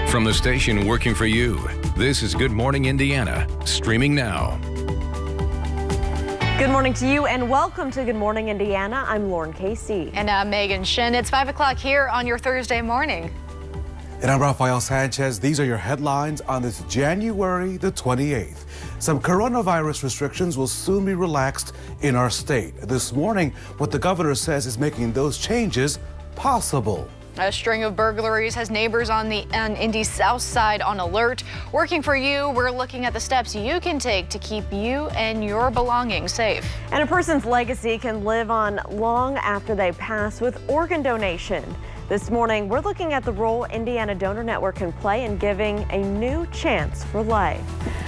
From the station working for you, this is Good Morning Indiana, streaming now. Good morning to you and welcome to Good Morning Indiana. I'm Lauren Casey. And I'm Megan Shin. It's 5 o'clock here on your Thursday morning. And I'm Rafael Sanchez. These are your headlines on this January the 28th. Some coronavirus restrictions will soon be relaxed in our state. This morning, what the governor says is making those changes possible. A string of burglaries has neighbors on Indy's south side on alert. Working for you, we're looking at the steps you can take to keep you and your belongings safe. And a person's legacy can live on long after they pass with organ donation. This morning, we're looking at the role Indiana Donor Network can play in giving a new chance for life.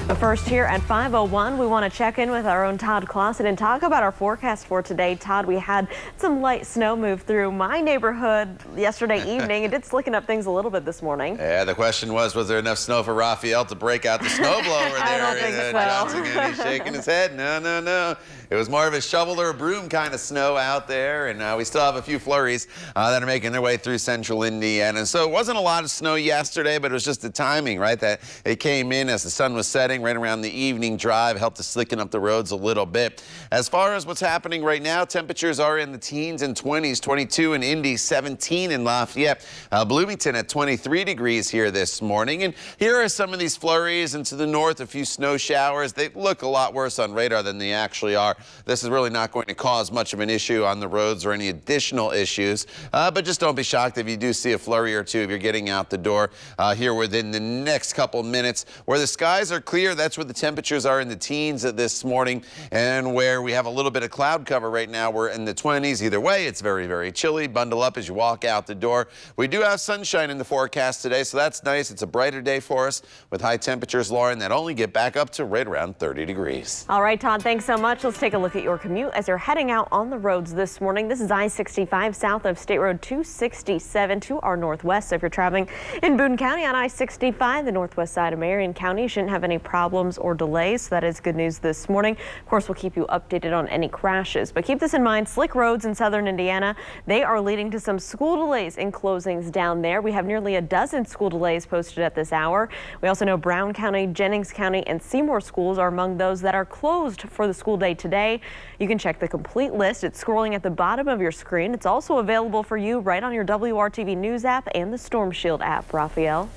But first, here at 5:01, we want to check in with our own Todd Clausen and talk about our forecast for today. Todd, we had some light snow move through my neighborhood yesterday evening. It did slicken up things a little bit this morning. Yeah, the question was there enough snow for Raphael to break out the snowblower there? I don't think so. Johnson gonna be shaking his head. No. It was more of a shovel or a broom kind of snow out there, and we still have a few flurries that are making their way through central Indiana. So it wasn't a lot of snow yesterday, but it was just the timing, right? That it came in as the sun was setting right around the evening drive, helped to slicken up the roads a little bit. As far as what's happening right now, temperatures are in the teens and 20s, 22 in Indy, 17 in Lafayette. Bloomington at 23 degrees here this morning. And here are some of these flurries, and to the north, a few snow showers. They look a lot worse on radar than they actually are. This is really not going to cause much of an issue on the roads or any additional issues, but just don't be shocked if you do see a flurry or two if you're getting out the door here within the next couple minutes. Where the skies are clear, that's where the temperatures are in the teens this morning, and where we have a little bit of cloud cover right now, we're in the 20s. Either way, it's very, very chilly. Bundle up as you walk out the door. We do have sunshine in the forecast today, so that's nice. It's a brighter day for us with high temperatures, Lauren, that only get back up to right around 30 degrees. All right, Todd, thanks so much. Let's take a look at your commute as you're heading out on the roads this morning. This is I-65 south of State Road 267 to our northwest. So if you're traveling in Boone County on I-65, the northwest side of Marion County, you shouldn't have any problems or delays. So that is good news this morning. Of course, we'll keep you updated on any crashes, but keep this in mind. Slick roads in southern Indiana, they are leading to some school delays and closings down there. We have nearly a dozen school delays posted at this hour. We also know Brown County, Jennings County, and Seymour schools are among those that are closed for the school day today. You can check the complete list. It's scrolling at the bottom of your screen. It's also available for you right on your WRTV News app and the Storm Shield app. Raphael.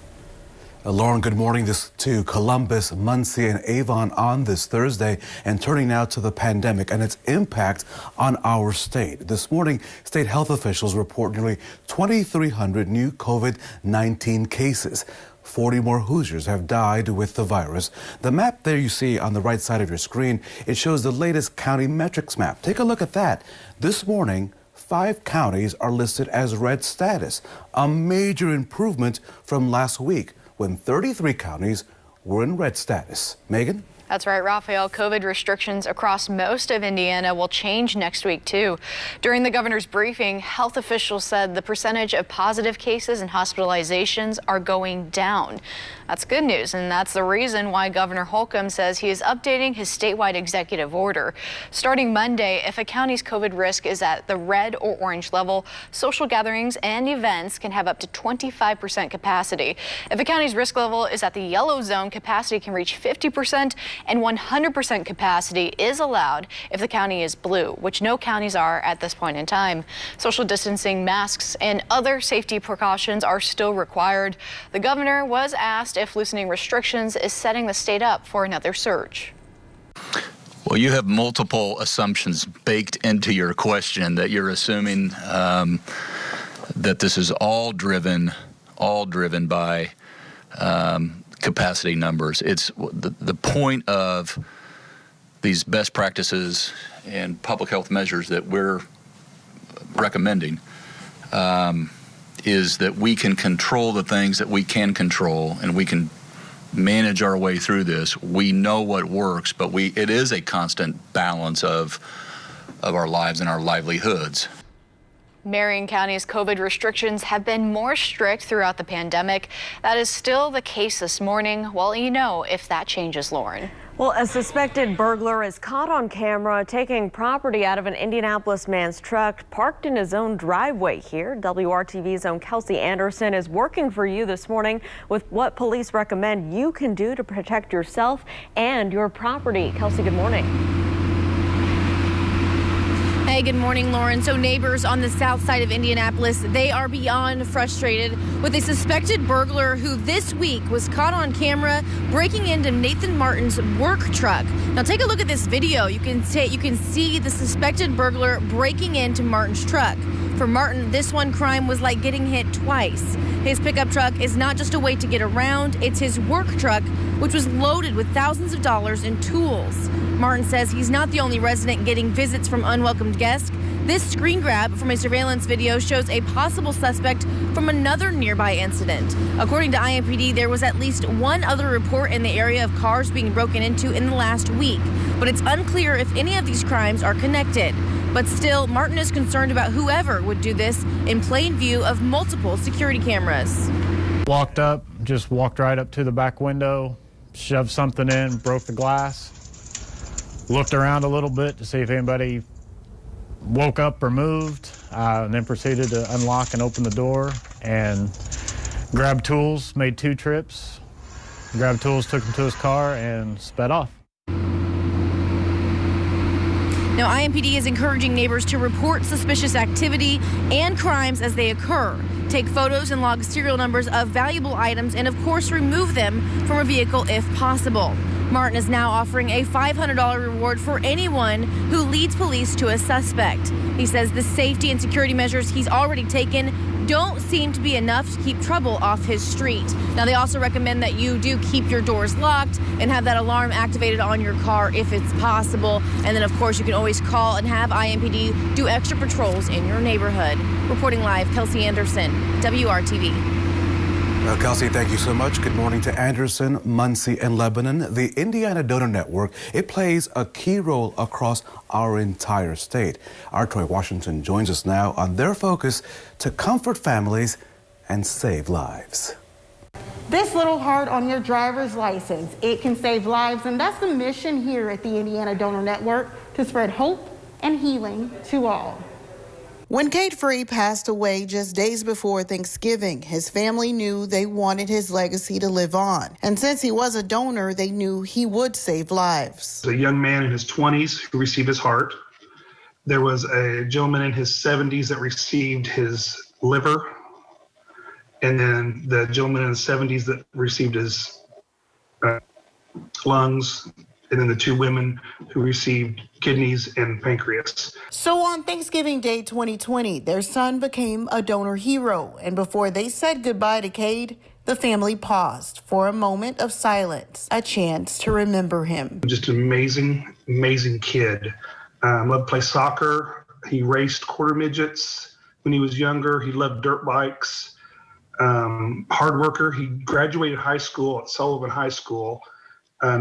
Lauren, good morning. This to Columbus, Muncie, and Avon on this Thursday, and turning now to the pandemic and its impact on our state. This morning, state health officials report nearly 2,300 new COVID-19 cases. 40 more Hoosiers have died with the virus. The map there you see on the right side of your screen, it shows the latest county metrics map. Take a look at that. This morning, 5 counties are listed as red status, a major improvement from last week when 33 counties were in red status. Megan? That's right, Raphael. COVID restrictions across most of Indiana will change next week, too. During the governor's briefing, health officials said the percentage of positive cases and hospitalizations are going down. That's good news, and that's the reason why Governor Holcomb says he is updating his statewide executive order. Starting Monday, if a county's COVID risk is at the red or orange level, social gatherings and events can have up to 25% capacity. If a county's risk level is at the yellow zone, capacity can reach 50%. And 100% capacity is allowed if the county is blue, which no counties are at this point in time. Social distancing, masks, and other safety precautions are still required. The governor was asked if loosening restrictions is setting the state up for another surge. Well, you have multiple assumptions baked into your question that you're assuming that this is all driven by capacity numbers. It's the point of these best practices and public health measures that we're recommending is that we can control the things that we can control, and we can manage our way through this. We know what works, but it is a constant balance of our lives and our livelihoods. Marion County's COVID restrictions have been more strict throughout the pandemic. That is still the case this morning. Well, you know if that changes, Lauren. Well, a suspected burglar is caught on camera taking property out of an Indianapolis man's truck parked in his own driveway here. WRTV's own Kelsey Anderson is working for you this morning with what police recommend you can do to protect yourself and your property. Kelsey, good morning. Hey, good morning, Lauren. So neighbors on the south side of Indianapolis, they are beyond frustrated with a suspected burglar who this week was caught on camera breaking into Nathan Martin's work truck. Now take a look at this video. You can see the suspected burglar breaking into Martin's truck. For Martin, this one crime was like getting hit twice. His pickup truck is not just a way to get around, it's his work truck, which was loaded with thousands of dollars in tools. Martin says he's not the only resident getting visits from unwelcomed guests. This screen grab from a surveillance video shows a possible suspect from another nearby incident. According to IMPD, there was at least one other report in the area of cars being broken into in the last week, but it's unclear if any of these crimes are connected. But still, Martin is concerned about whoever would do this in plain view of multiple security cameras. Walked right up to the back window, shoved something in, broke the glass, looked around a little bit to see if anybody woke up or moved, and then proceeded to unlock and open the door and grabbed tools, made 2 trips, grabbed tools, took them to his car, and sped off. Now, IMPD is encouraging neighbors to report suspicious activity and crimes as they occur. Take photos and log serial numbers of valuable items and, of course, remove them from a vehicle if possible. Martin is now offering a $500 reward for anyone who leads police to a suspect. He says the safety and security measures he's already taken don't seem to be enough to keep trouble off his street. Now, they also recommend that you do keep your doors locked and have that alarm activated on your car if it's possible. And then, of course, you can always call and have IMPD do extra patrols in your neighborhood. Reporting live, Kelsey Anderson, WRTV. Well, Kelsey, thank you so much. Good morning to Anderson, Muncie, and Lebanon. The Indiana Donor Network, it plays a key role across our entire state. Our Troy Washington joins us now on their focus to comfort families and save lives. This little heart on your driver's license, it can save lives, and that's the mission here at the Indiana Donor Network, to spread hope and healing to all. When Cade Free passed away just days before Thanksgiving, his family knew they wanted his legacy to live on. And since he was a donor, they knew he would save lives. A young man in his 20s who received his heart. There was a gentleman in his 70s that received his liver. And then the gentleman in the 70s that received his lungs. And then the 2 women who received kidneys and pancreas. So on Thanksgiving Day 2020, their son became a donor hero. And before they said goodbye to Cade, the family paused for a moment of silence, a chance to remember him. Just an amazing, amazing kid. Loved to play soccer. He raced quarter midgets when he was younger. He loved dirt bikes. Hard worker. He graduated high school at Sullivan High School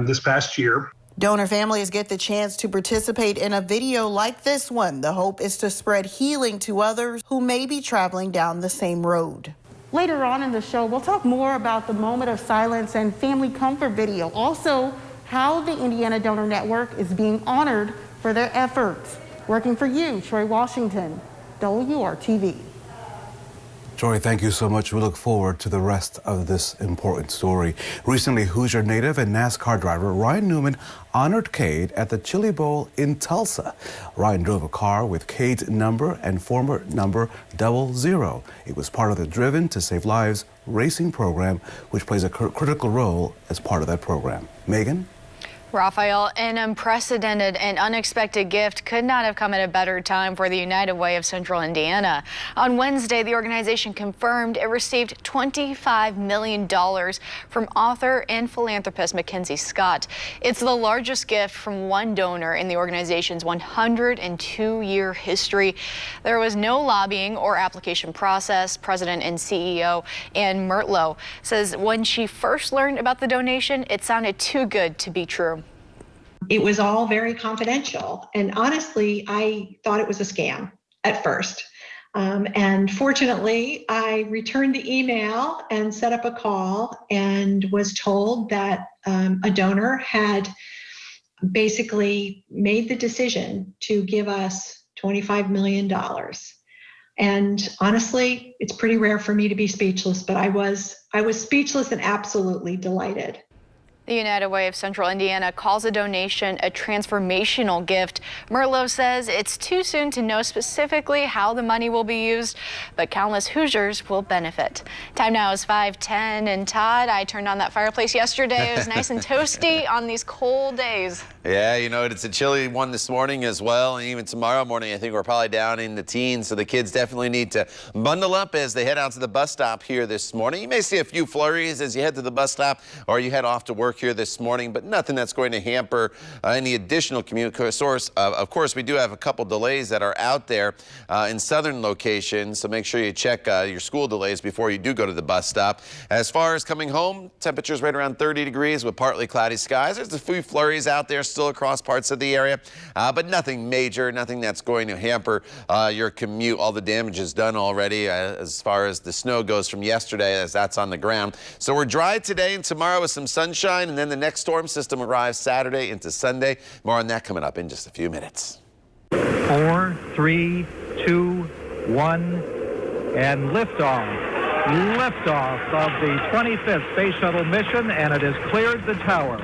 this past year. Donor families get the chance to participate in a video like this one. The hope is to spread healing to others who may be traveling down the same road. Later on in the show, we'll talk more about the moment of silence and family comfort video. Also, how the Indiana Donor Network is being honored for their efforts. Working for you, Troy Washington, WRTV. Troy, thank you so much. We look forward to the rest of this important story. Recently, Hoosier native and NASCAR driver Ryan Newman honored Cade at the Chili Bowl in Tulsa. Ryan drove a car with Cade's number and former number 00. It was part of the Driven to Save Lives racing program, which plays a critical role as part of that program. Megan? Raphael, an unprecedented and unexpected gift could not have come at a better time for the United Way of Central Indiana. On Wednesday, the organization confirmed it received $25 million from author and philanthropist Mackenzie Scott. It's the largest gift from one donor in the organization's 102-year history. There was no lobbying or application process. President and CEO Ann Mertlow says when she first learned about the donation, it sounded too good to be true. It was all very confidential. And honestly, I thought it was a scam at first. And fortunately, I returned the email and set up a call and was told that a donor had basically made the decision to give us $25 million. And honestly, it's pretty rare for me to be speechless, but I was speechless and absolutely delighted. The United Way of Central Indiana calls a donation a transformational gift. Merlot says it's too soon to know specifically how the money will be used, but countless Hoosiers will benefit. Time now is 5:10, and Todd, I turned on that fireplace yesterday. It was nice and toasty on these cold days. Yeah, you know, it's a chilly one this morning as well, and even tomorrow morning I think we're probably down in the teens, so the kids definitely need to bundle up as they head out to the bus stop here this morning. You may see a few flurries as you head to the bus stop or you head off to work here this morning, but nothing that's going to hamper any additional commute. Of course, we do have a couple delays that are out there in southern locations, so make sure you check your school delays before you do go to the bus stop. As far as coming home, temperatures right around 30 degrees with partly cloudy skies. There's a few flurries out there still across parts of the area, but nothing major, nothing that's going to hamper your commute. All the damage is done already as far as the snow goes from yesterday, as that's on the ground. So we're dry today and tomorrow with some sunshine, and then the next storm system arrives Saturday into Sunday. More on that coming up in just a few minutes. 4, 3, 2, 1, and liftoff. Liftoff of the 25th Space Shuttle mission, and it has cleared the tower.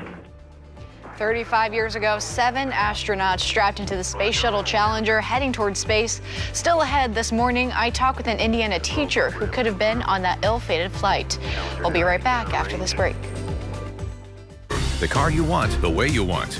35 years ago, 7 astronauts strapped into the Space Shuttle Challenger heading towards space. Still ahead this morning, I talk with an Indiana teacher who could have been on that ill-fated flight. We'll be right back after this break. The car you want, the way you want.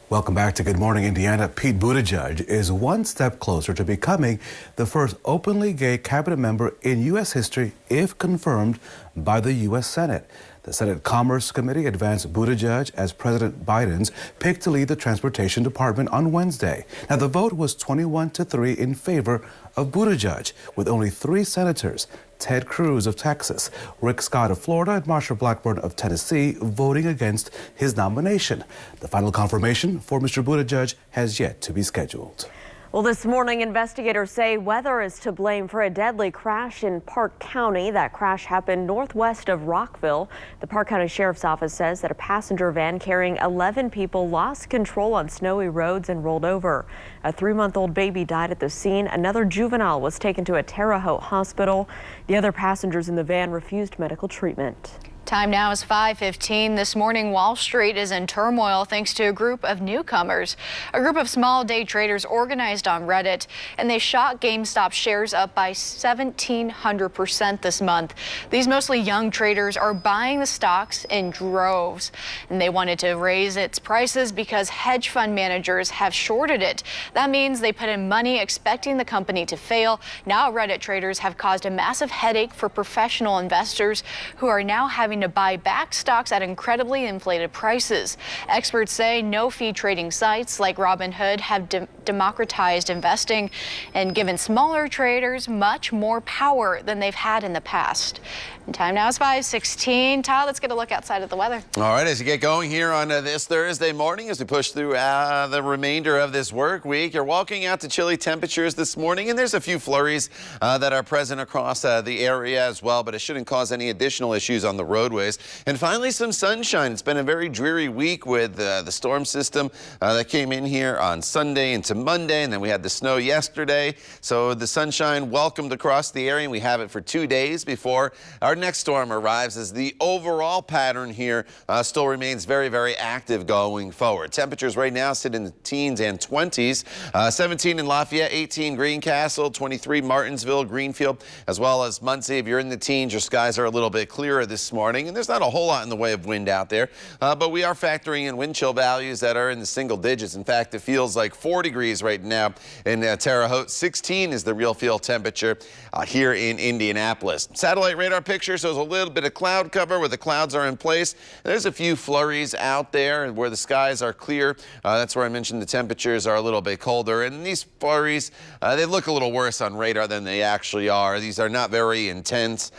Welcome back to Good Morning Indiana. Pete Buttigieg is one step closer to becoming the first openly gay cabinet member in U.S. history if confirmed by the U.S. Senate. The Senate Commerce Committee advanced Buttigieg as President Biden's pick to lead the Transportation Department on Wednesday. Now, the vote was 21-3 in favor of Buttigieg, with only 3 senators, Ted Cruz of Texas, Rick Scott of Florida, and Marsha Blackburn of Tennessee, voting against his nomination. The final confirmation for Mr. Buttigieg has yet to be scheduled. Well, this morning, investigators say weather is to blame for a deadly crash in Parke County. That crash happened northwest of Rockville. The Parke County Sheriff's Office says that a passenger van carrying 11 people lost control on snowy roads and rolled over. A 3-month-old baby died at the scene. Another juvenile was taken to a Terre Haute hospital. The other passengers in the van refused medical treatment. Time now is 5:15. This morning, Wall Street is in turmoil thanks to a group of newcomers. A group of small day traders organized on Reddit, and they shot GameStop shares up by 1,700% this month. These mostly young traders are buying the stocks in droves, and they wanted to raise its prices because hedge fund managers have shorted it. That means they put in money expecting the company to fail. Now Reddit traders have caused a massive headache for professional investors who are now having to buy back stocks at incredibly inflated prices. Experts say no-fee trading sites like Robinhood have democratized investing and given smaller traders much more power than they've had in the past. And time now is 5:16. Todd, let's get a look outside at the weather. All right, as you get going here on this Thursday morning, as we push through the remainder of this work week, you're walking out to chilly temperatures this morning, and there's a few flurries that are present across the area as well, but it shouldn't cause any additional issues on the roadways. And finally, some sunshine. It's been a very dreary week with the storm system that came in here on Sunday into Monday, and then we had the snow yesterday. So the sunshine welcomed across the area, and we have it for 2 days before our next storm arrives, as the overall pattern here still remains very, very active going forward. Temperatures right now sit in the teens and 20s. 17 in Lafayette, 18 Greencastle, 23 Martinsville, Greenfield, as well as Muncie. If you're in the teens, your skies are a little bit clearer this morning, and there's not a whole lot in the way of wind out there, but we are factoring in wind chill values that are in the single digits. In fact, it feels like 4 degrees right now in Terre Haute. 16 is the real feel temperature here in Indianapolis. Satellite radar picture shows a little bit of cloud cover where the clouds are in place. There's a few flurries out there where the skies are clear. That's where I mentioned the temperatures are a little bit colder. And these flurries, they look a little worse on radar than they actually are. These are not very intense.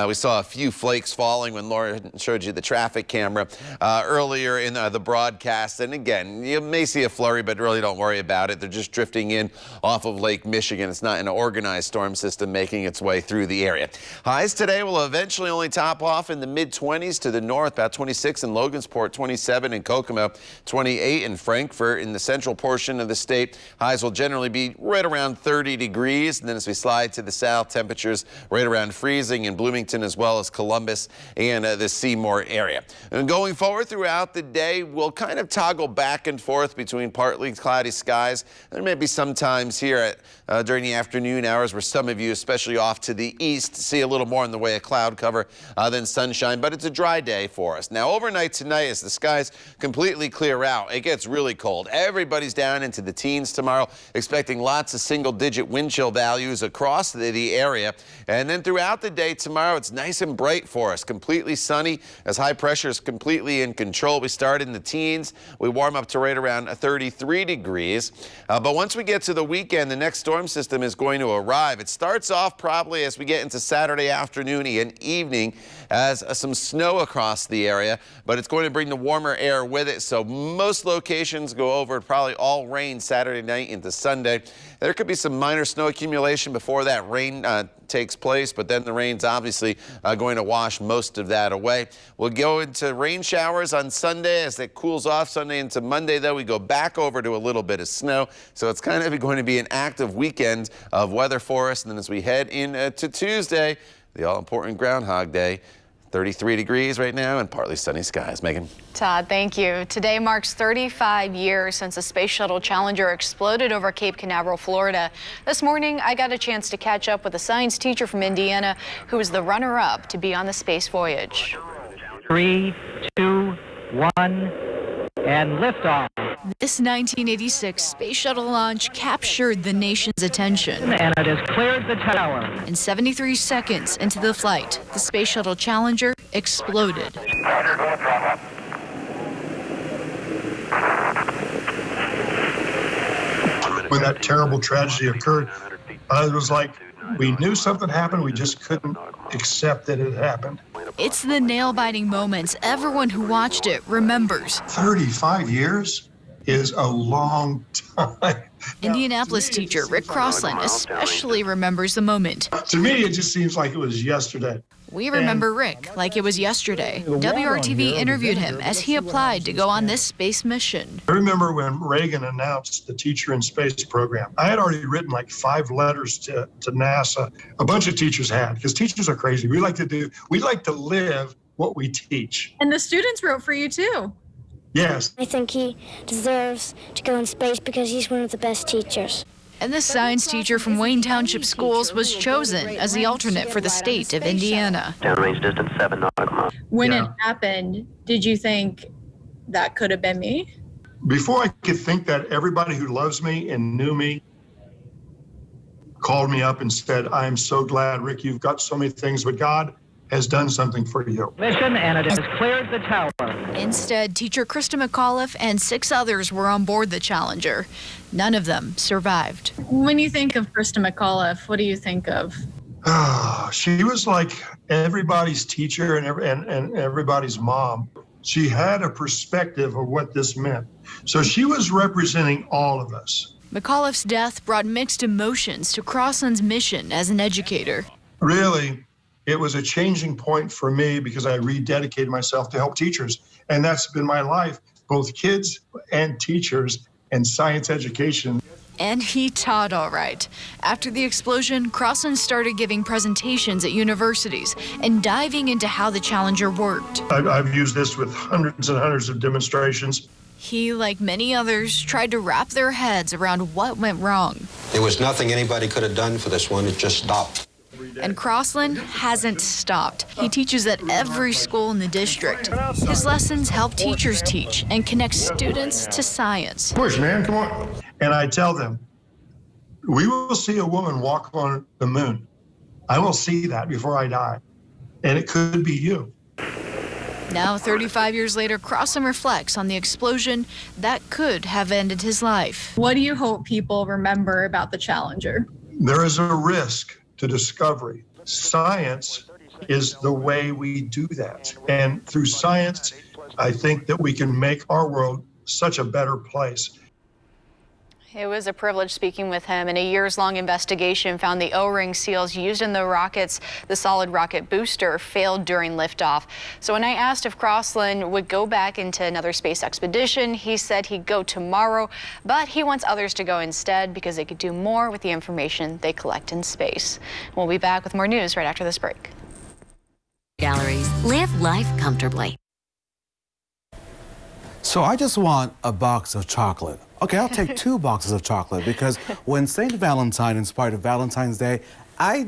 We saw a few flakes falling when and Lauren showed you the traffic camera earlier in the broadcast. And again, you may see a flurry, but really don't worry about it. They're just drifting in off of Lake Michigan. It's not an organized storm system making its way through the area. Highs today will eventually only top off in the mid-20s to the north, about 26 in Logansport, 27 in Kokomo, 28 in Frankfort. In the central portion of the state, highs will generally be right around 30 degrees. And then as we slide to the south, temperatures right around freezing in Bloomington as well as Columbus and the Seymour area. And going forward throughout the day, we'll kind of toggle back and forth between partly cloudy skies. There may be some times here during the afternoon hours where some of you, especially off to the east, see a little more in the way of cloud cover than sunshine, but it's a dry day for us. Now, overnight tonight, as the skies completely clear out, it gets really cold. Everybody's down into the teens tomorrow, expecting lots of single-digit wind chill values across the area. And then throughout the day tomorrow, it's nice and bright for us, completely sunny as high pressure is completely in control. We start in the teens. We warm up to right around 33 degrees. But once we get to the weekend, the next storm system is going to arrive. It starts off probably as we get into Saturday afternoon and evening as some snow across the area, but it's going to bring the warmer air with it. So most locations go over probably all rain Saturday night into Sunday. There could be some minor snow accumulation before that rain takes place, but then the rain's obviously going to wash most of that away. We'll go into rain showers on Sunday as it cools off Sunday into Monday, though. We go back over to a little bit of snow. So it's kind of going to be an active weekend of weather for us. And then as we head into Tuesday, the all-important Groundhog Day, 33 degrees right now and partly sunny skies. Megan. Todd, thank you. Today marks 35 years since the Space Shuttle Challenger exploded over Cape Canaveral, Florida. This morning, I got a chance to catch up with a science teacher from Indiana who was the runner-up to be on the space voyage. 3, 2, 1, and liftoff. This 1986 space shuttle launch captured the nation's attention. And it has cleared the tower. In 73 seconds into the flight, the Space Shuttle Challenger exploded. When that terrible tragedy occurred, it was like we knew something happened, we just couldn't accept that it happened. It's the nail-biting moments everyone who watched it remembers. 35 years is a long time. Indianapolis teacher Rick Crossland especially remembers the moment. To me, it just seems like it was yesterday. We remember Rick like it was yesterday. WRTV interviewed him as he applied to go on this space mission. I remember when Reagan announced the Teacher in Space program. I had already written like 5 letters to NASA. A bunch of teachers had, because teachers are crazy. We like to live what we teach. And the students wrote for you too. Yes. I think he deserves to go in space because he's one of the best teachers. And this science teacher from Wayne Township Schools was chosen as the alternate for the state of Indiana. Downrange distance 7 nautical miles. When it happened, did you think that could have been me? Before I could think that, everybody who loves me and knew me called me up and said, I am so glad, Rick, you've got so many things, but God has done something for you. Mission, and it has cleared the tower. Instead, teacher Krista McAuliffe and 6 others were on board the Challenger. None of them survived. When you think of Krista McAuliffe, what do you think of? She was like everybody's teacher and everybody's mom. She had a perspective of what this meant. So she was representing all of us. McAuliffe's death brought mixed emotions to Crossland's mission as an educator. Really, it was a changing point for me because I rededicated myself to help teachers. And that's been my life, both kids and teachers and science education. And he taught all right. After the explosion, Crossland started giving presentations at universities and diving into how the Challenger worked. I've used this with hundreds and hundreds of demonstrations. He, like many others, tried to wrap their heads around what went wrong. There was nothing anybody could have done for this one. It just stopped. And Crossland hasn't stopped. He teaches at every school in the district. His lessons help teachers teach and connect students to science. Push, man, come on. And I tell them, we will see a woman walk on the moon. I will see that before I die. And it could be you. Now, 35 years later, Crossland reflects on the explosion that could have ended his life. What do you hope people remember about the Challenger? There is a risk to discovery. Science is the way we do that. And through science, I think that we can make our world such a better place. It was a privilege speaking with him, and a years-long investigation found the O-ring seals used in the rockets, the solid rocket booster, failed during liftoff. So when I asked if Crossland would go back into another space expedition, he said he'd go tomorrow, but he wants others to go instead because they could do more with the information they collect in space. We'll be back with more news right after this break. Galleries, live life comfortably. So I just want a box of chocolate. Okay, I'll take 2 boxes of chocolate because when St. Valentine inspired Valentine's Day, I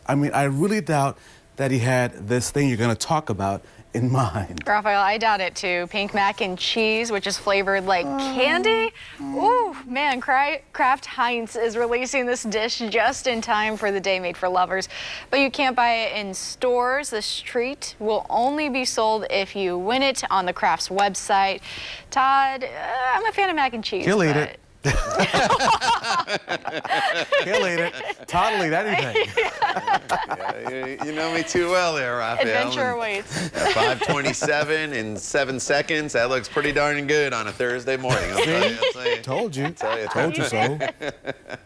really doubt that he had this thing you're going to talk about in mind. Raphael, I doubt it too. Pink mac and cheese, which is flavored like candy. Ooh, man, Kraft Heinz is releasing this dish just in time for the Day Made for Lovers. But you can't buy it in stores. This treat will only be sold if you win it on the Kraft's website. Todd, I'm a fan of mac and cheese. He'll eat it. He'll eat it. Todd will eat anything. Yeah, you know me too well there, Raphael. Adventure awaits. 5:27 in 7 seconds. That looks pretty darn good on a Thursday morning. I'll tell you. Told you. Told you so.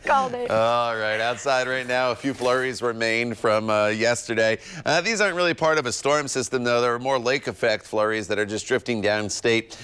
Called it. All right, outside right now, a few flurries remain from yesterday. These aren't really part of a storm system, though. There are more lake effect flurries that are just drifting downstate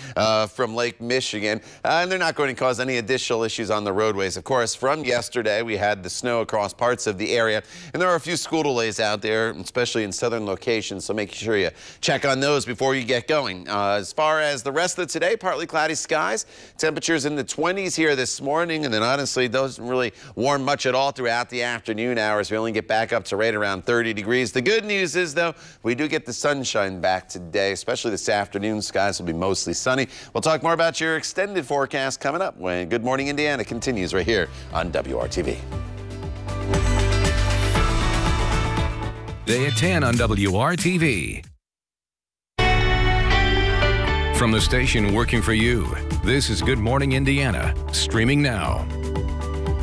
from Lake Michigan, and they're not going to cause any additional issues on the roadways. Of course, from yesterday, we had the snow across parts of the area, and there are a few school delays out there, especially in southern locations, so make sure you check on those before you get going. As far as the rest of today, partly cloudy skies, temperatures in the 20s here this morning, and then honestly, those don't really warm much at all throughout the afternoon hours. We only get back up to right around 30 degrees. The good news is, though, we do get the sunshine back today, especially this afternoon. Skies will be mostly sunny. We'll talk more about your extended forecast coming up when Good Morning Indiana continues right here on WRTV. Day at 10 on WRTV. From the station working for you, this is Good Morning Indiana, streaming now.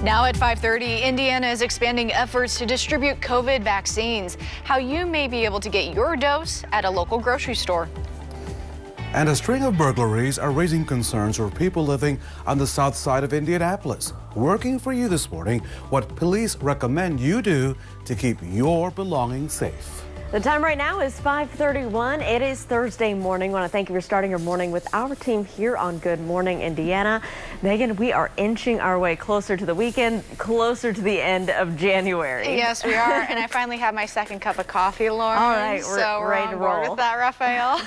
Now at 5:30, Indiana is expanding efforts to distribute COVID vaccines. How you may be able to get your dose at a local grocery store. And a string of burglaries are raising concerns for people living on the south side of Indianapolis. Working for you this morning, what police recommend you do to keep your belongings safe. The time right now is 5:31. It is Thursday morning. I want to thank you for starting your morning with our team here on Good Morning Indiana. Megan, we are inching our way closer to the weekend, closer to the end of January. Yes, we are. And I finally have my second cup of coffee, Lauren. All right, we're ready to roll with that, Raphael.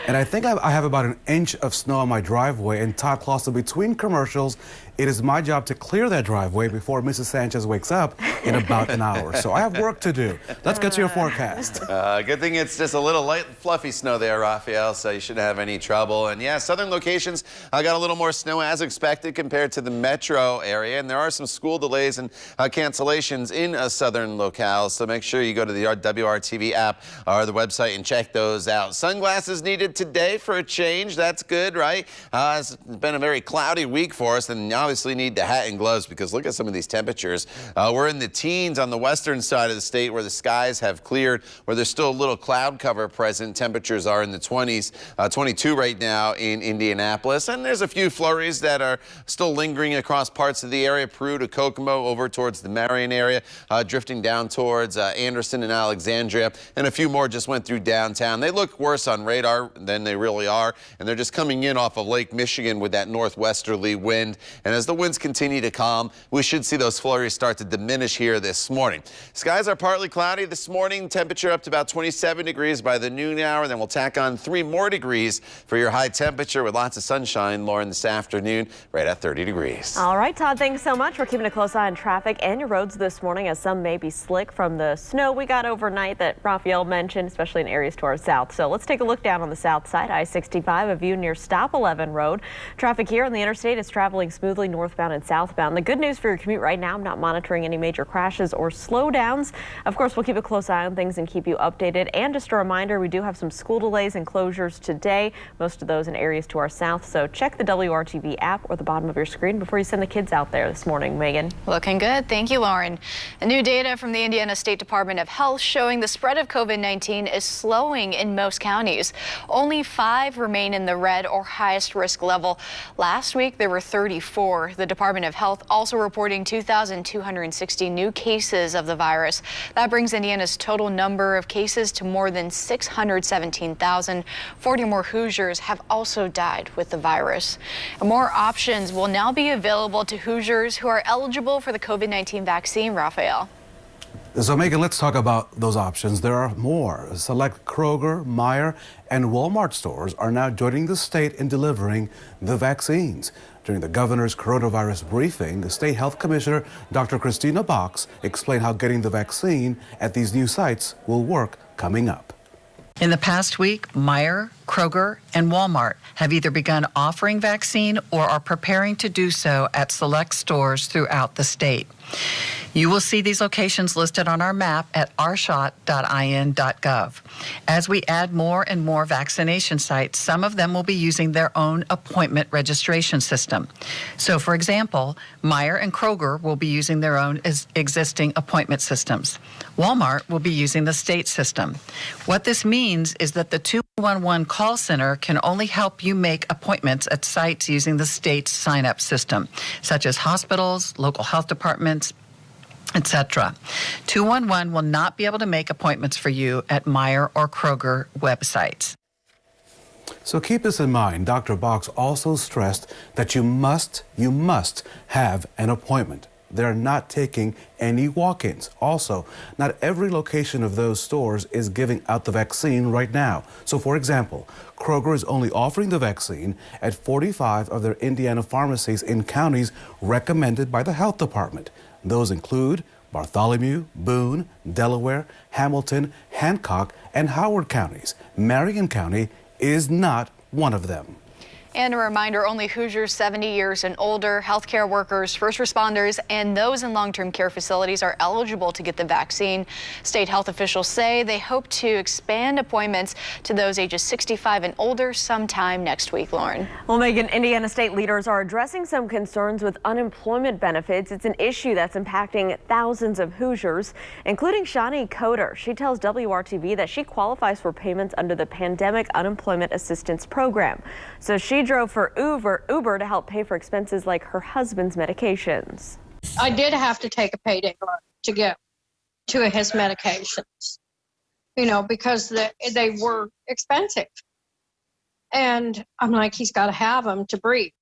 And I think I have about an inch of snow on my driveway, and Todd Clausen, between commercials, it is my job to clear that driveway before Mrs. Sanchez wakes up in about an hour. So I have work to do. Let's get to your forecast. Good thing it's just a little light, fluffy snow there, Raphael, so you shouldn't have any trouble. And yeah, southern locations got a little more snow as expected compared to the metro area. And there are some school delays and cancellations in southern locales. So make sure you go to the WRTV app or the website and check those out. Sunglasses needed today for a change. That's good, right? It's been a very cloudy week for us, and obviously need the hat and gloves because look at some of these temperatures. We're in the teens on the western side of the state where the skies have cleared, where there's still a little cloud cover present. Temperatures are in the 20s, 22 right now in Indianapolis. And there's a few flurries that are still lingering across parts of the area, Peru to Kokomo, over towards the Marion area, drifting down towards Anderson and Alexandria. And a few more just went through downtown. They look worse on radar than they really are. And they're just coming in off of Lake Michigan with that northwesterly wind. And as the winds continue to calm, we should see those flurries start to diminish here this morning. Skies are partly cloudy this morning. Temperature up to about 27 degrees by the noon hour. Then we'll tack on 3 more degrees for your high temperature with lots of sunshine, Lauren, this afternoon, right at 30 degrees. All right, Todd, thanks so much. We're keeping a close eye on traffic and your roads this morning, as some may be slick from the snow we got overnight that Raphael mentioned, especially in areas to our south. So let's take a look down on the south side. I-65, a view near Stop 11 Road. Traffic here on the interstate is traveling smoothly especially northbound and southbound. The good news for your commute right now, I'm not monitoring any major crashes or slowdowns. Of course, we'll keep a close eye on things and keep you updated. And just a reminder, we do have some school delays and closures today, most of those in areas to our south. So check the WRTV app or the bottom of your screen before you send the kids out there this morning. Megan. Looking good. Thank you, Lauren. The new data from the Indiana State Department of Health showing the spread of COVID-19 is slowing in most counties. Only 5 remain in the red or highest risk level. Last week, there were 34. The Department of Health also reporting 2,260 new cases of the virus. That brings Indiana's total number of cases to more than 617,000. 40 more Hoosiers have also died with the virus. And more options will now be available to Hoosiers who are eligible for the COVID-19 vaccine, Raphael. So, Megan, let's talk about those options. There are more. Select Kroger, Meijer, and Walmart stores are now joining the state in delivering the vaccines. During the governor's coronavirus briefing, the state health commissioner, Dr. Christina Box, explained how getting the vaccine at these new sites will work coming up. In the past week, Meijer, Kroger, and Walmart have either begun offering vaccine or are preparing to do so at select stores throughout the state. You will see these locations listed on our map at rshot.in.gov. As we add more and more vaccination sites, some of them will be using their own appointment registration system. So, for example, Meijer and Kroger will be using their own existing appointment systems. Walmart will be using the state system. What this means is that the 211 call center can only help you make appointments at sites using the state's sign-up system, such as hospitals, local health departments, etc. 211 will not be able to make appointments for you at Meijer or Kroger websites. So keep this in mind. Dr. Box also stressed that you must have an appointment. They're not taking any walk-ins. Also, not every location of those stores is giving out the vaccine right now. So, for example, Kroger is only offering the vaccine at 45 of their Indiana pharmacies in counties recommended by the health department. Those include Bartholomew, Boone, Delaware, Hamilton, Hancock, and Howard counties. Marion County is not one of them. And a reminder, only Hoosiers 70 years and older, healthcare workers, first responders, and those in long-term care facilities are eligible to get the vaccine. State health officials say they hope to expand appointments to those ages 65 and older sometime next week, Lauren. Well, Megan, Indiana state leaders are addressing some concerns with unemployment benefits. It's an issue that's impacting thousands of Hoosiers, including Shawnee Coder. She tells WRTV that she qualifies for payments under the Pandemic Unemployment Assistance Program. So she drove for Uber to help pay for expenses like her husband's medications. I did have to take a payday loan to get to his medications, because they were expensive. And I'm like, he's got to have them to breathe.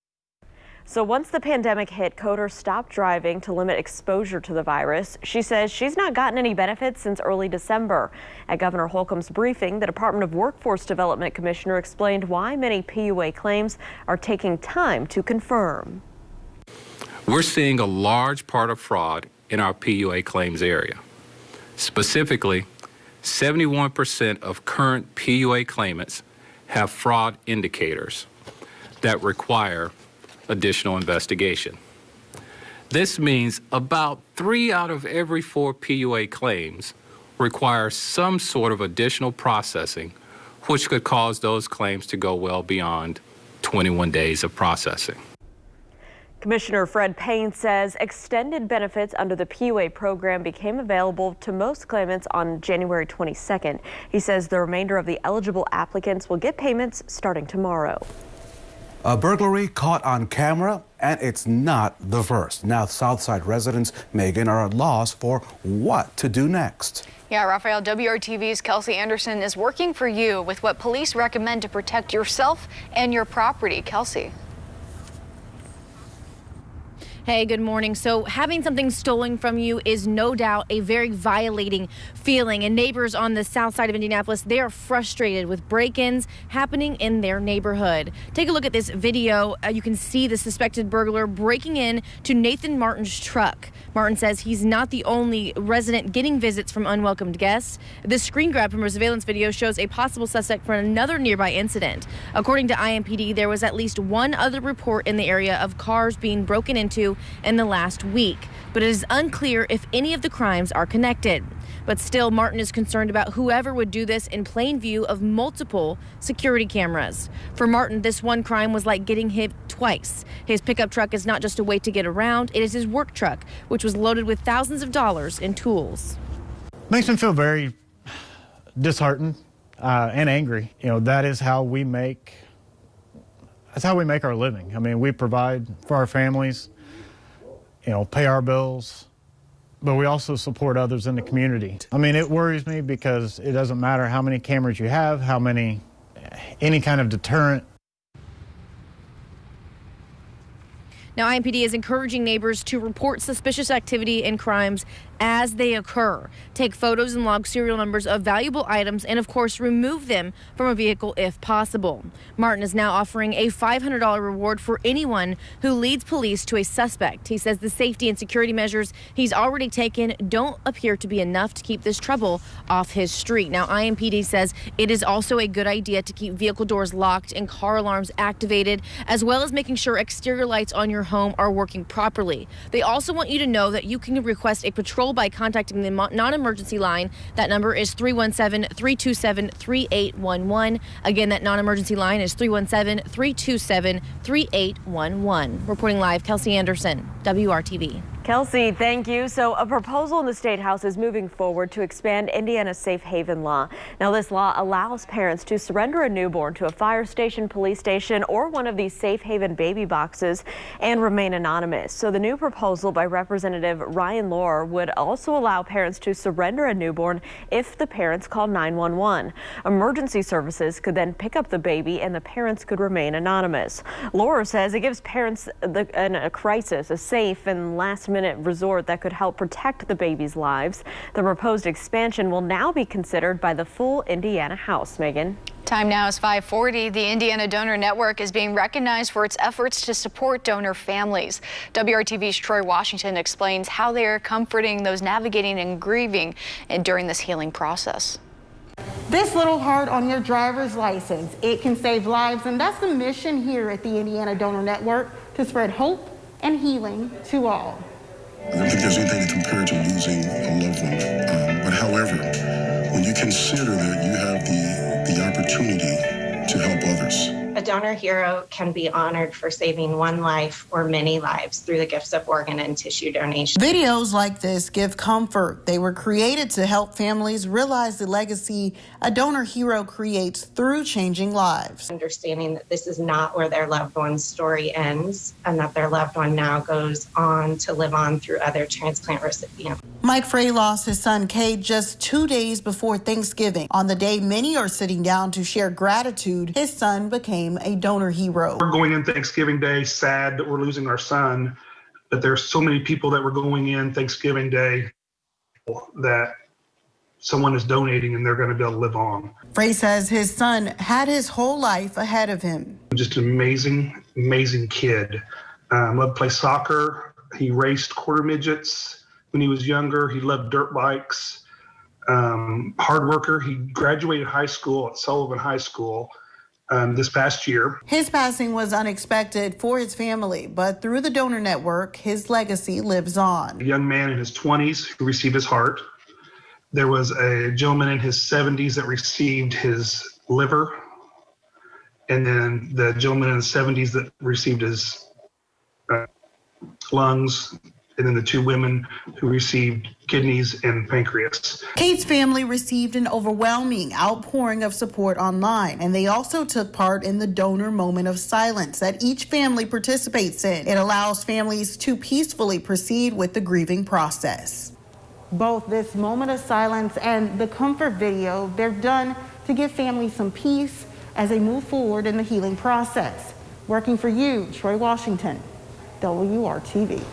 So once the pandemic hit, Coder stopped driving to limit exposure to the virus. She says she's not gotten any benefits since early December. At Governor Holcomb's briefing, the Department of Workforce Development Commissioner explained why many PUA claims are taking time to confirm. We're seeing a large part of fraud in our PUA claims area. Specifically, 71% of current PUA claimants have fraud indicators that require additional investigation. This means about 3 out of every 4 PUA claims require some sort of additional processing, which could cause those claims to go well beyond 21 days of processing. Commissioner Fred Payne says extended benefits under the PUA program became available to most claimants on January 22nd. He says the remainder of the eligible applicants will get payments starting tomorrow. A burglary caught on camera, and it's not the first. Now, Southside residents, Megan, are at loss for what to do next. Yeah, Raphael, WRTV's Kelsey Anderson is working for you with what police recommend to protect yourself and your property. Kelsey. Hey, good morning. So having something stolen from you is no doubt a very violating feeling. And neighbors on the south side of Indianapolis, they are frustrated with break-ins happening in their neighborhood. Take a look at this video. You can see the suspected burglar breaking in to Nathan Martin's truck. Martin says he's not the only resident getting visits from unwelcomed guests. This screen grab from a surveillance video shows a possible suspect for another nearby incident. According to IMPD, there was at least one other report in the area of cars being broken into in the last week, but it is unclear if any of the crimes are connected. But still, Martin is concerned about whoever would do this in plain view of multiple security cameras. For Martin, this one crime was like getting hit twice. His pickup truck is not just a way to get around, it is his work truck, which was loaded with thousands of dollars in tools. Makes me feel very disheartened and angry. You know, that's how we make our living. I mean, we provide for our families, you know, pay our bills, but we also support others in the community. I mean, it worries me because it doesn't matter how many cameras you have, any kind of deterrent. Now, IMPD is encouraging neighbors to report suspicious activity and crimes as they occur. Take photos and log serial numbers of valuable items and, of course, remove them from a vehicle if possible. Martin is now offering a $500 reward for anyone who leads police to a suspect. He says the safety and security measures he's already taken don't appear to be enough to keep this trouble off his street. Now, IMPD says it is also a good idea to keep vehicle doors locked and car alarms activated, as well as making sure exterior lights on your home are working properly. They also want you to know that you can request a patrol by contacting the non-emergency line. That number is 317-327-3811. Again, that non-emergency line is 317-327-3811. Reporting live, Kelsey Anderson, WRTV. Kelsey, thank you. So a proposal in the State House is moving forward to expand Indiana's safe haven law. Now, this law allows parents to surrender a newborn to a fire station, police station, or one of these safe haven baby boxes and remain anonymous. So the new proposal by Representative Ryan Lohr would also allow parents to surrender a newborn if the parents call 911. Emergency services could then pick up the baby and the parents could remain anonymous. Lohr says it gives parents in a crisis a safe and last-minute resort that could help protect the baby's lives. The proposed expansion will now be considered by the full Indiana House. Megan. Time now is 5:40. The Indiana Donor Network is being recognized for its efforts to support donor families. WRTV's Troy Washington explains how they are comforting those navigating and grieving during this healing process. This little heart on your driver's license, it can save lives, and that's the mission here at the Indiana Donor Network, to spread hope and healing to all. I don't think there's anything to compare to losing a loved one. But however, when you consider that you have the opportunity to help others. A donor hero can be honored for saving one life or many lives through the gifts of organ and tissue donation. Videos like this give comfort. They were created to help families realize the legacy a donor hero creates through changing lives. Understanding that this is not where their loved one's story ends and that their loved one now goes on to live on through other transplant recipients. Mike Frey lost his son Cade just 2 days before Thanksgiving. On the day many are sitting down to share gratitude, his son became a donor hero. We're going in Thanksgiving Day sad that we're losing our son, but there's so many people that were going in Thanksgiving Day that someone is donating and they're going to be able to live on. Frey says his son had his whole life ahead of him. Just an amazing kid. Loved to play soccer. He raced quarter midgets when he was younger. He loved dirt bikes. Hard worker. He graduated high school at Sullivan High School this past year. His passing was unexpected for his family, but through the donor network, his legacy lives on. A young man in his 20s who received his heart. There was a gentleman in his 70s that received his liver. And then the gentleman in the 70s that received his lungs. And then the two women who received kidneys and pancreas. Cade's family received an overwhelming outpouring of support online, and they also took part in the donor moment of silence that each family participates in. It allows families to peacefully proceed with the grieving process. Both this moment of silence and the comfort video, they're done to give families some peace as they move forward in the healing process. Working for you, Troy Washington, WRTV.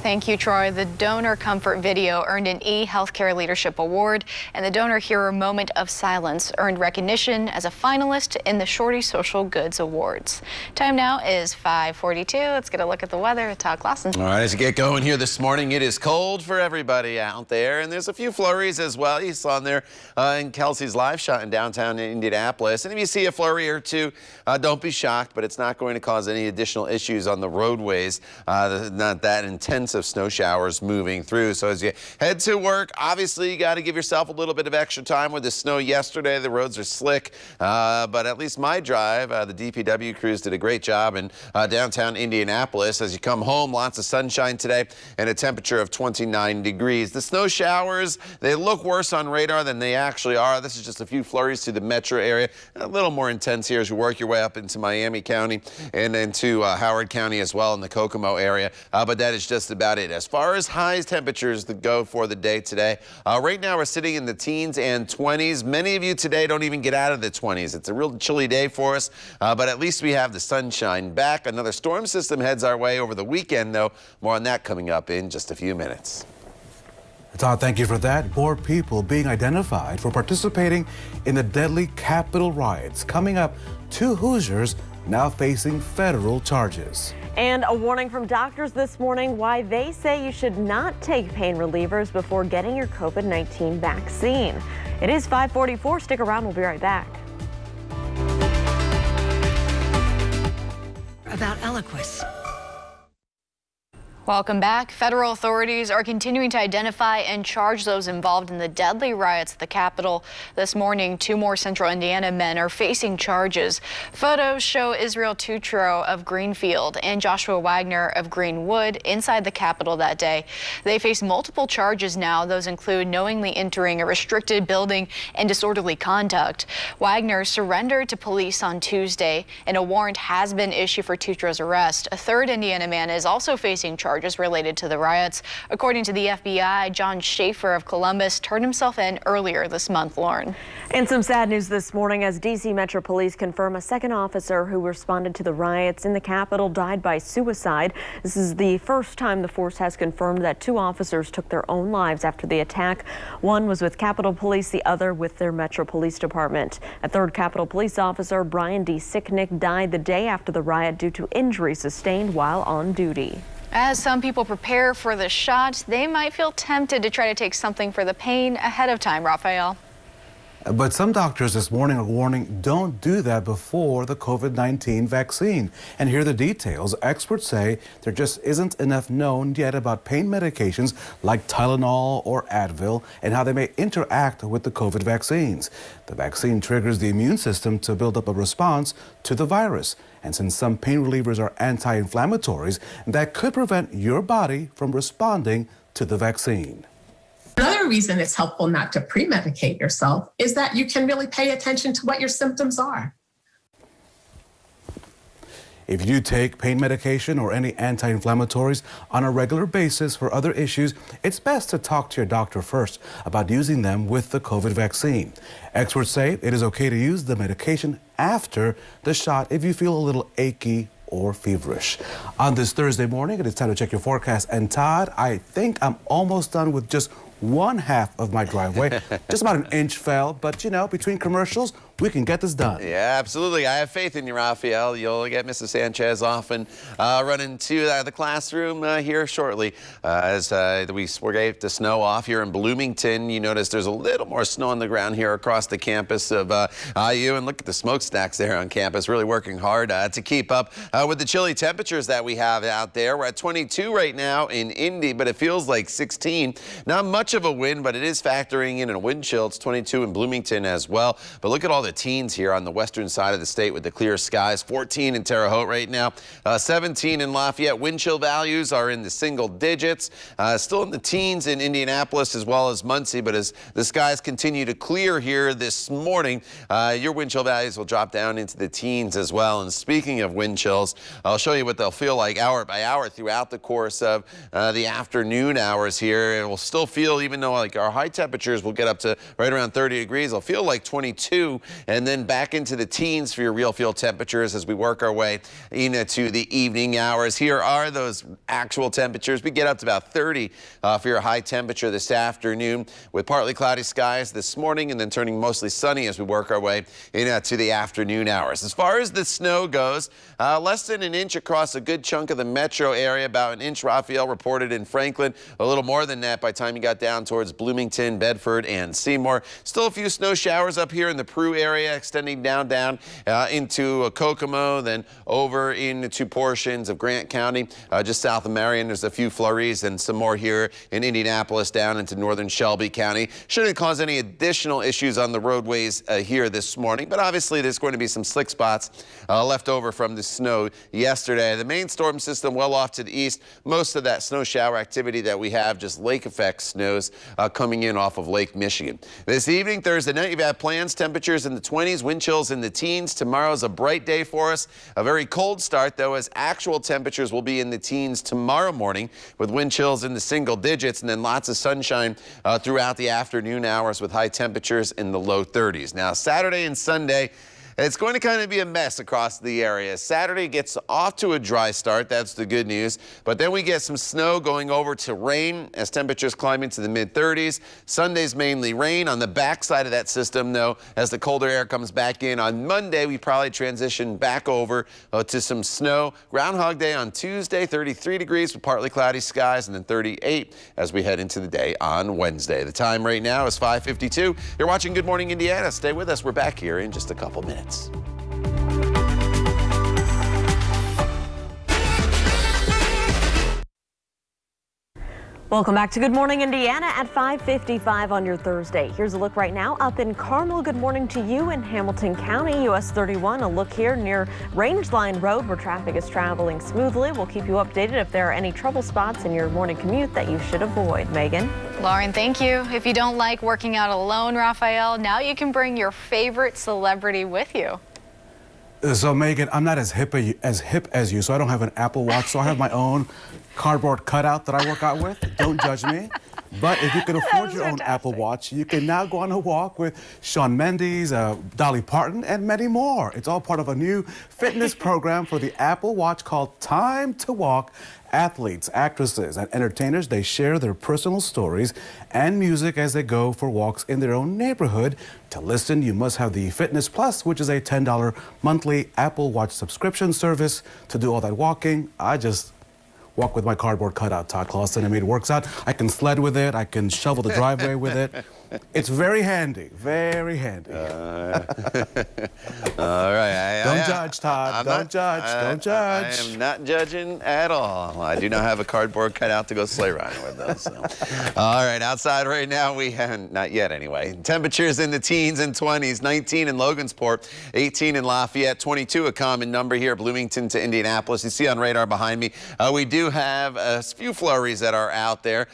Thank you, Troy. The Donor Comfort video earned an eHealthcare Leadership Award, and the Donor Hero Moment of Silence earned recognition as a finalist in the Shorty Social Goods Awards. Time now is 5:42. Let's get a look at the weather. Todd Clausen. All right, as we get going here this morning, it is cold for everybody out there, and there's a few flurries as well. You saw them there in Kelsey's live shot in downtown Indianapolis. And if you see a flurry or two, don't be shocked, but it's not going to cause any additional issues on the roadways. Not that intense of snow showers moving through. So as you head to work, obviously you got to give yourself a little bit of extra time with the snow yesterday. The roads are slick, but at least my drive, the DPW crews did a great job in downtown Indianapolis. As you come home, lots of sunshine today and a temperature of 29 degrees. The snow showers, they look worse on radar than they actually are. This is just a few flurries to the metro area, a little more intense here as you work your way up into Miami County and into Howard County as well in the Kokomo area, but that is just about it. As far as highs temperatures that go for the day today, right now we're sitting in the teens and 20s. Many of you today don't even get out of the 20s. It's a real chilly day for us, but at least we have the sunshine back. Another storm system heads our way over the weekend, though. More on that coming up in just a few minutes. Todd, thank you for that. More people being identified for participating in the deadly Capitol riots. Coming up, 2 Hoosiers now facing federal charges. And a warning from doctors this morning why they say you should not take pain relievers before getting your COVID-19 vaccine. It is 5:44. Stick around. We'll be right back. About Eliquis. Welcome back. Federal authorities are continuing to identify and charge those involved in the deadly riots at the Capitol. This morning, 2 more Central Indiana men are facing charges. Photos show Israel Tutro of Greenfield and Joshua Wagner of Greenwood inside the Capitol that day. They face multiple charges now. Those include knowingly entering a restricted building and disorderly conduct. Wagner surrendered to police on Tuesday, and a warrant has been issued for Tutro's arrest. A 3rd Indiana man is also facing charges related to the riots. According to the FBI, John Schaefer of Columbus turned himself in earlier this month, Lauren. And some sad news this morning as D.C. Metro Police confirm a 2nd officer who responded to the riots in the Capitol died by suicide. This is the first time the force has confirmed that 2 officers took their own lives after the attack. One was with Capitol Police, the other with their Metro Police Department. A 3rd Capitol Police officer, Brian D. Sicknick, died the day after the riot due to injuries sustained while on duty. As some people prepare for the shot, they might feel tempted to try to take something for the pain ahead of time, Raphael. But some doctors this morning are warning don't do that before the COVID-19 vaccine. And here are the details. Experts say there just isn't enough known yet about pain medications like Tylenol or Advil and how they may interact with the COVID vaccines. The vaccine triggers the immune system to build up a response to the virus. And since some pain relievers are anti-inflammatories, that could prevent your body from responding to the vaccine. Another reason it's helpful not to pre-medicate yourself is that you can really pay attention to what your symptoms are. If you take pain medication or any anti-inflammatories on a regular basis for other issues, it's best to talk to your doctor first about using them with the COVID vaccine. Experts say it is okay to use the medication after the shot if you feel a little achy or feverish. On this Thursday morning, it is time to check your forecast. And Todd, I think I'm almost done with just 1/2 of my driveway. Just about 1 inch fell, but you know, between commercials, we can get this done. Yeah, absolutely. I have faith in you, Raphael. You'll get Mrs. Sanchez off and running to the classroom here shortly. As we're getting the snow off here in Bloomington, you notice there's a little more snow on the ground here across the campus of IU. And look at the smokestacks there on campus, really working hard to keep up with the chilly temperatures that we have out there. We're at 22 right now in Indy, but it feels like 16. Not much of a wind, but it is factoring in a wind chill. It's 22 in Bloomington as well. But look at all the teens here on the western side of the state with the clear skies. 14 in Terre Haute right now, 17 in Lafayette. Wind chill values are in the single digits. Still in the teens in Indianapolis as well as Muncie, but as the skies continue to clear here this morning, your wind chill values will drop down into the teens as well. And speaking of wind chills, I'll show you what they'll feel like hour by hour throughout the course of the afternoon hours here. It will still feel, even though like our high temperatures will get up to right around 30 degrees, it'll feel like 22 and then back into the teens for your real field temperatures as we work our way into the evening hours. Here are those actual temperatures. We get up to about 30 for your high temperature this afternoon, with partly cloudy skies this morning and then turning mostly sunny as we work our way into the afternoon hours. As far as the snow goes, less than an inch across a good chunk of the metro area, about an inch Raphael reported in Franklin, a little more than that by the time you got down towards Bloomington, Bedford, and Seymour. Still a few snow showers up here in the Peru area, extending down into Kokomo, then over into portions of Grant County, just south of Marion. There's a few flurries and some more here in Indianapolis down into northern Shelby County. Shouldn't cause any additional issues on the roadways here this morning, but obviously there's going to be some slick spots left over from the snow yesterday. The main storm system well off to the east. Most of that snow shower activity that we have, just lake effect snows coming in off of Lake Michigan. This evening, Thursday night, you've had plans, temperatures in the 20s, wind chills in the teens. Tomorrow's a bright day for us. A very cold start, though, as actual temperatures will be in the teens tomorrow morning with wind chills in the single digits, and then lots of sunshine throughout the afternoon hours with high temperatures in the low 30s. Now, Saturday and Sunday, it's going to kind of be a mess across the area. Saturday gets off to a dry start. That's the good news. But then we get some snow going over to rain as temperatures climb into the mid-30s. Sunday's mainly rain. On the backside of that system, though, as the colder air comes back in on Monday, we probably transition back over to some snow. Groundhog Day on Tuesday, 33 degrees with partly cloudy skies, and then 38 as we head into the day on Wednesday. The time right now is 5:52. You're watching Good Morning Indiana. Stay with us. We're back here in just a couple minutes. Welcome back to Good Morning Indiana at 5:55 on your Thursday. Here's a look right now up in Carmel. Good morning to you in Hamilton County, US 31. A look here near Range Line Road where traffic is traveling smoothly. We'll keep you updated if there are any trouble spots in your morning commute that you should avoid. Megan? Lauren, thank you. If you don't like working out alone, Raphael, now you can bring your favorite celebrity with you. So Megan, I'm not as hip as you, so I don't have an Apple Watch, so I have my own cardboard cutout that I work out with. Don't judge me. But if you can afford your own Apple Watch, you can now go on a walk with Shawn Mendes, Dolly Parton, and many more. It's all part of a new fitness program for the Apple Watch called Time to Walk. Athletes, actresses, and entertainers, they share their personal stories and music as they go for walks in their own neighborhood. To listen, you must have the Fitness Plus, which is a $10 monthly Apple Watch subscription service. To do all that walking, I just walk with my cardboard cutout, Todd Clausen. I mean, it works out. I can sled with it. I can shovel the driveway with it. It's very handy, very handy. All right. Don't judge, Todd. Don't judge. I am not judging at all. I do not have a cardboard cutout to go sleigh riding with, though. So. All right, outside right now, we have, not yet anyway, temperatures in the teens and 20s, 19 in Logansport, 18 in Lafayette, 22 a common number here, Bloomington to Indianapolis. You see on radar behind me, we do have a few flurries that are out there.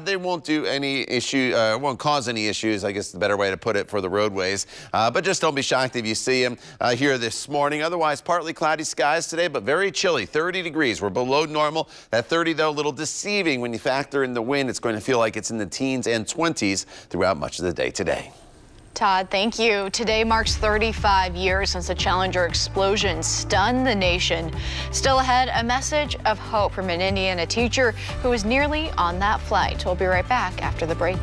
They won't do any issue, won't cause any issues, I guess the better way to put it, for the roadways. But just don't be shocked if you see them here this morning. Otherwise, partly cloudy skies today, but very chilly, 30 degrees. We're below normal. That 30, though, a little deceiving when you factor in the wind. It's going to feel like it's in the teens and 20s throughout much of the day today. Todd, thank you. Today marks 35 years since the Challenger explosion stunned the nation. Still ahead, a message of hope from an Indiana teacher who was nearly on that flight. We'll be right back after the break.